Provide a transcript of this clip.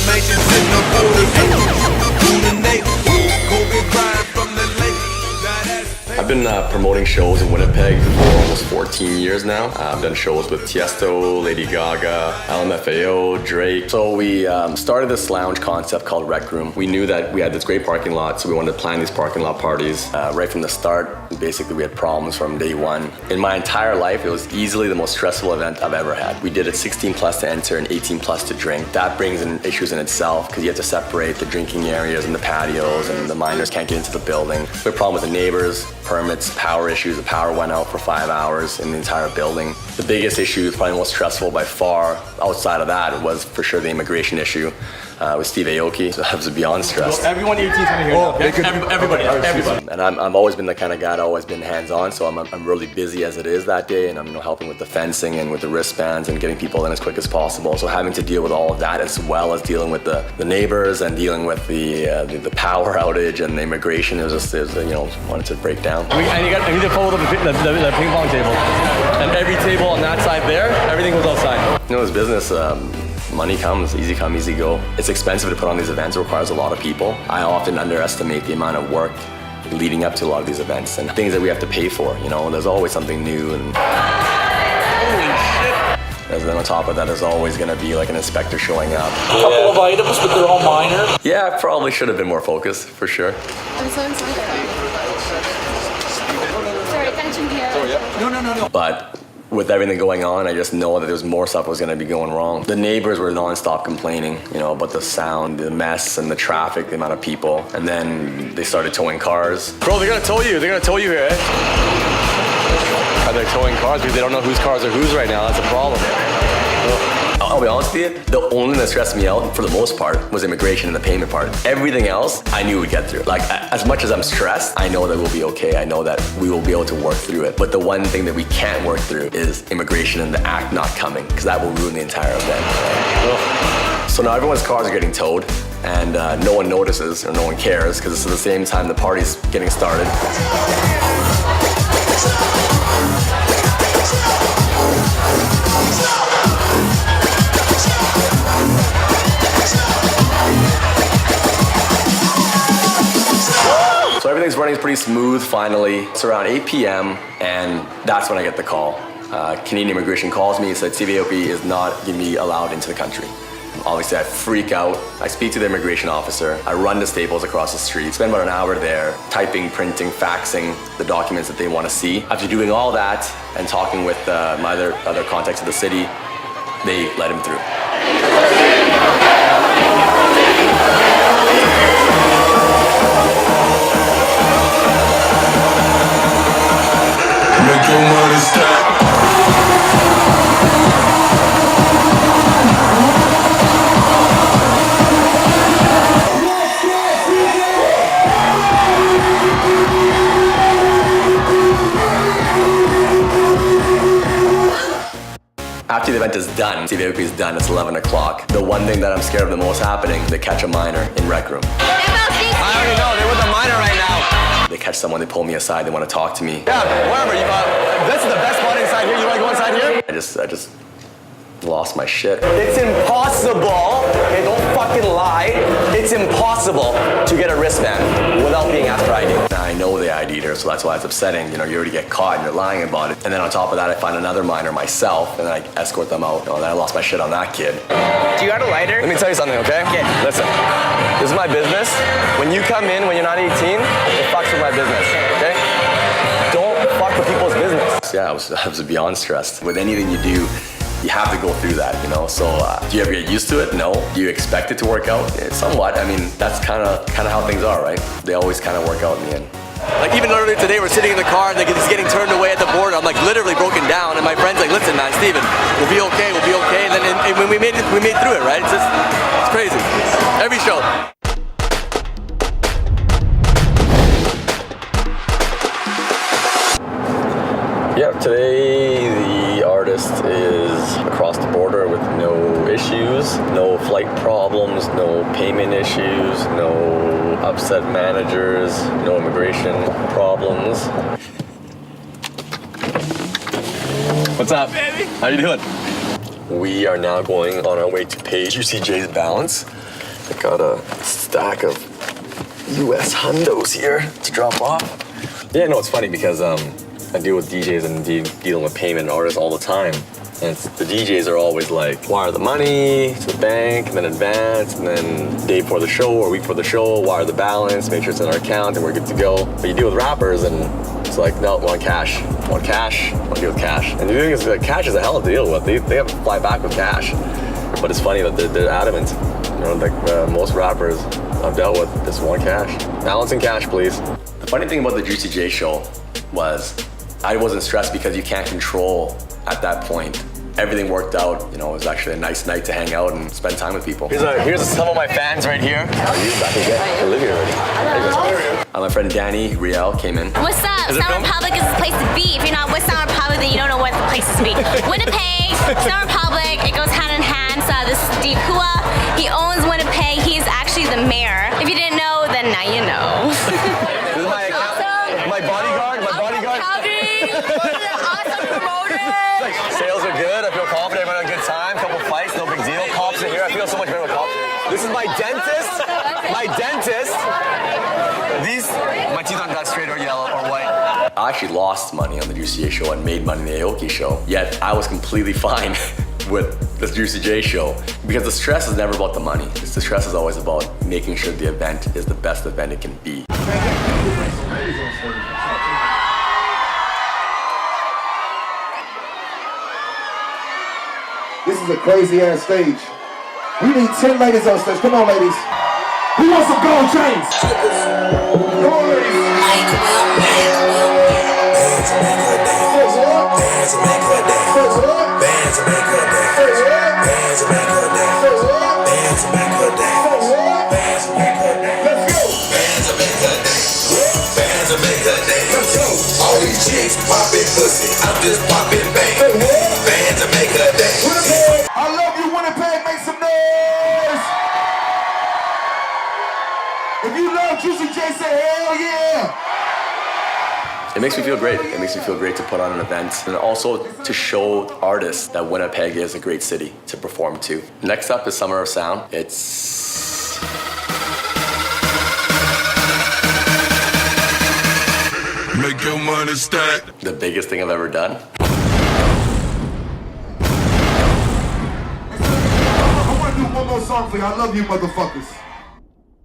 Dalmatians in the border. Coordinate. COVID crying from the lake. I've been promoting shows in Winnipeg for almost 14 years now. I've done shows with Tiesto, Lady Gaga, LMFAO, Drake. So we started this lounge concept called Rec Room. We knew that we had this great parking lot, so we wanted to plan these parking lot parties right from the start. Basically, we had problems from day one. In my entire life, it was easily the most stressful event I've ever had. We did it 16 plus to enter and 18 plus to drink. That brings in issues in itself because you have to separate the drinking areas and the patios, and the minors can't get into the building. We had a problem with the neighbors, permits, power issues. The power went out for 5 hours in the entire building. The biggest issue, probably the most stressful by far, outside of that, was for sure the immigration issue. With Steve Aoki, so I was beyond stressed. Well, everyone 18 is coming here now, okay? Everybody. And I've always been the kind of guy that always been hands-on, so I'm really busy as it is that day, and I'm helping with the fencing and with the wristbands and getting people in as quick as possible. So having to deal with all of that as well as dealing with the neighbors and dealing with the power outage and the immigration, it was wanted to break down. I need to follow the ping pong table. And every table on that side there, everything goes outside. This business, money comes, easy come, easy go. It's expensive to put on these events, it requires a lot of people. I often underestimate the amount of work leading up to a lot of these events and things that we have to pay for, There's always something new and... Holy shit! And then on top of that, there's always gonna be like an inspector showing up. A couple of items, but they're all minor. Yeah, I probably should have been more focused, for sure. I'm so excited. Sorry, attention here. No. But with everything going on, I just know that there's more stuff was gonna be going wrong. The neighbors were nonstop complaining, about the sound, the mess, and the traffic, the amount of people. And then they started towing cars. Bro, they're gonna tow you. They're gonna tow you here, Are they towing cars? Because they don't know whose cars are whose right now. That's a problem. I'll be honest with you, the only thing that stressed me out for the most part was immigration and the payment part. Everything else, I knew we'd get through. Like, as much as I'm stressed, I know that we'll be okay. I know that we will be able to work through it. But the one thing that we can't work through is immigration and the act not coming, because that will ruin the entire event. So now everyone's cars are getting towed, and no one notices or no one cares, because it's at the same time the party's getting started. So everything's running pretty smooth finally. It's around 8 p.m. and that's when I get the call. Canadian immigration calls me and said Steve Aoki is not going to be allowed into the country. Obviously I freak out. I speak to the immigration officer. I run to Staples across the street, spend about an hour there, typing, printing, faxing the documents that they want to see. After doing all that and talking with my other contacts of the city, they let him through. Make your money stack. After the event is done, Steve Aoki is done, it's 11 o'clock. The one thing that I'm scared of the most happening, they catch a minor in Rec Room. I already know. They're with a minor right now. They catch someone, they pull me aside, they want to talk to me. Yeah, wherever. This is the best spot inside here. You want to go inside here? I just lost my shit. It's impossible, okay, don't fucking lie, it's impossible to get a wristband without being asked for ID. I know the ID'd her, so that's why it's upsetting. You already get caught and you're lying about it. And then on top of that, I find another minor myself, and then I escort them out. And then I lost my shit on that kid. Do you got a lighter? Let me tell you something, okay? Okay. Listen, this is my business. When you come in, when you're not 18, it fucks with my business, okay? Don't fuck with people's business. Yeah, I was beyond stressed. With anything you do, you have to go through that, So do you ever get used to it? No. Do you expect it to work out? Somewhat. I mean, that's kind of how things are, right? They always kind of work out in the end. Like even earlier today, we're sitting in the car and he's getting turned away at the border. I'm like literally broken down, and my friend's like, "Listen, man, Steven, we'll be okay. And then when we made through it, right? It's crazy. Every show. Yeah, today the artist is across the border with no issues, no flight problems, no payment issues, no upset managers, no immigration problems. What's up, baby? How you doing? We are now going on our way to pay Juicy J's balance. I got a stack of US hundos here to drop off. Yeah, no, it's funny because I deal with DJs and dealing with payment artists all the time. And the DJs are always like, wire the money to the bank, and then advance, and then day before the show or week before the show, wire the balance, make sure it's in our account, and we're good to go. But you deal with rappers, and it's like, no, want cash, want deal with cash. And the thing is, like, cash is a hell to deal with. They have to fly back with cash. But it's funny that they're adamant. You know, like most rappers I've dealt with, just want cash. Balance and cash, please. The funny thing about the Juicy J show was I wasn't stressed because you can't control at that point. Everything worked out. You know, it was actually a nice night to hang out and spend time with people. Here's some of my fans right here. How are you? Back again. I live here already. My friend Dannie, Riel came in. What's up? Summer Republic is the place to be. If you're not with Summer Republic, then you don't know what the place is to be. Winnipeg, Summer Republic, it goes hand in hand. So this is Steve Kua. He owns Winnipeg. He's actually the mayor. If you didn't know, then now you know. This is my account, my bodyguard. Awesome promoter. Sales are good. I feel confident. Everyone had a good time. Couple fights, no big deal. Cops are here. I feel so much better with cops. This is my dentist. My teeth aren't that straight or yellow or white. I actually lost money on the Juicy J show and made money on the Aoki show. Yet I was completely fine with the Juicy J show because the stress is never about the money. The stress is always about making sure the event is the best event it can be. This is a crazy ass stage. We need 10 ladies on stage. Come on, ladies. Who wants some gold chains? Come on, ladies. All these chicks popping pussy, I'm just popping bang. Bands to make her dance. I love you, Winnipeg. Make some noise. If you love Juicy J, say hell yeah. It makes me feel great. It makes me feel great to put on an event and also to show artists that Winnipeg is a great city to perform to. Next up is Summer of Sound. It's Make your money stack. the biggest thing I've ever done. I want to do one more song for you. I love you, motherfuckers.